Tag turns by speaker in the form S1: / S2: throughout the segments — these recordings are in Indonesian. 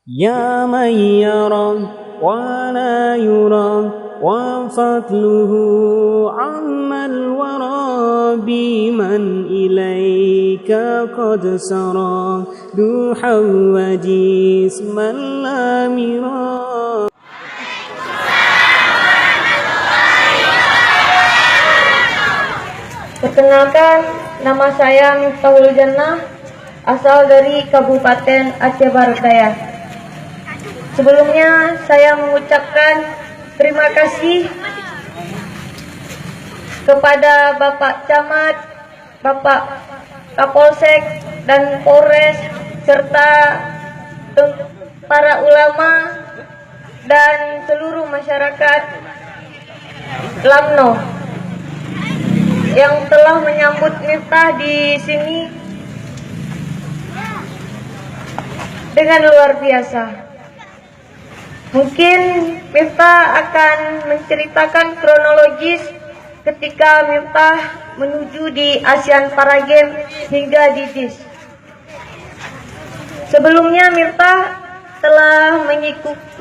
S1: يا من يرى ولا يرى وفضله عم الورى بمن إليك قد سرى روحا وجسما لا مرى.
S2: Perkenalkan, nama saya Miftahul Jannah, asal dari Kabupaten Aceh Barat Daya. Sebelumnya saya mengucapkan terima kasih kepada Bapak Camat, Bapak Kapolsek dan Polres, serta para ulama dan seluruh masyarakat Lamno yang telah menyambut Miftah di sini dengan luar biasa. Mungkin Miftah akan menceritakan kronologis ketika Miftah menuju di Asian Para Games hingga di DIS. Sebelumnya Miftah telah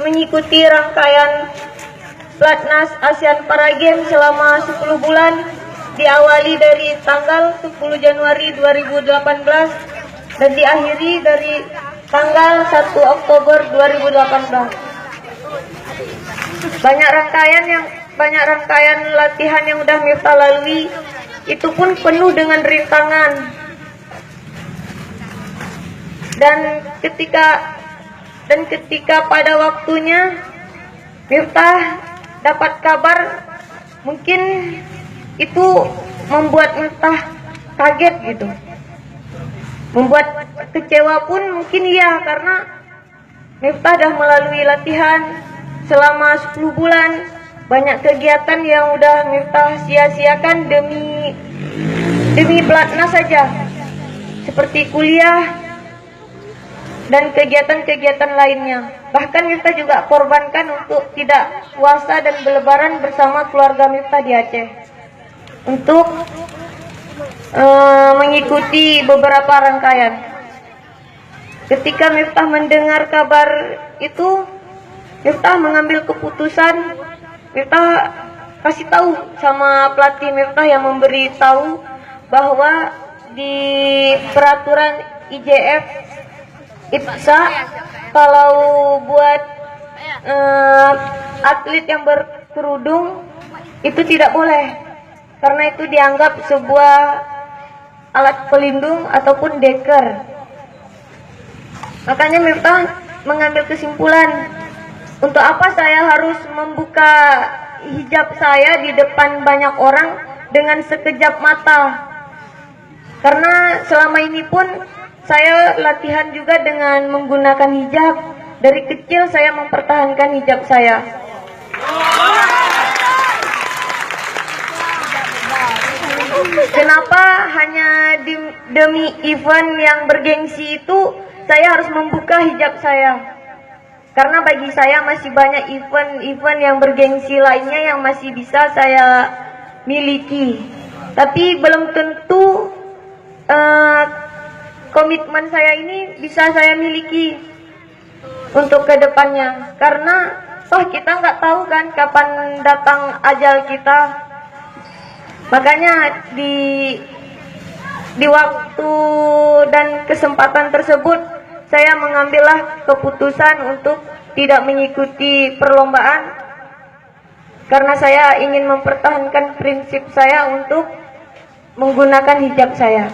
S2: mengikuti rangkaian Platnas Asian Para Games selama 10 bulan, diawali dari tanggal 10 Januari 2018 dan diakhiri dari tanggal 1 Oktober 2018. Banyak rangkaian latihan yang udah Miftah lalui, itu pun penuh dengan rintangan. Dan ketika pada waktunya Miftah dapat kabar, mungkin itu membuat Miftah kaget gitu. Membuat kecewa pun mungkin iya, karena Miftah dah melalui latihan selama 10 bulan. Banyak kegiatan yang udah Miftah sia-siakan demi pelatnas saja, seperti kuliah dan kegiatan-kegiatan lainnya. Bahkan Miftah juga korbankan untuk tidak puasa dan berlebaran bersama keluarga Miftah di Aceh untuk mengikuti beberapa rangkaian. Ketika Miftah mendengar kabar itu, Miftah mengambil keputusan. Miftah kasih tahu sama pelatih Miftah yang memberi tahu bahwa di peraturan IJF IPSA, kalau buat atlet yang berkerudung itu tidak boleh, karena itu dianggap sebuah alat pelindung ataupun deker. Makanya Miftah mengambil kesimpulan, untuk apa saya harus membuka hijab saya di depan banyak orang dengan sekejap mata? Karena selama ini pun saya latihan juga dengan menggunakan hijab. Dari kecil saya mempertahankan hijab saya. Kenapa hanya demi event yang bergengsi itu saya harus membuka hijab saya? Karena bagi saya masih banyak event-event yang bergengsi lainnya yang masih bisa saya miliki. Tapi belum tentu komitmen saya ini bisa saya miliki untuk kedepannya. Karena toh kita nggak tahu kan kapan datang ajal kita. Makanya di waktu dan kesempatan tersebut saya mengambillah keputusan untuk tidak mengikuti perlombaan, karena saya ingin mempertahankan prinsip saya untuk menggunakan hijab saya.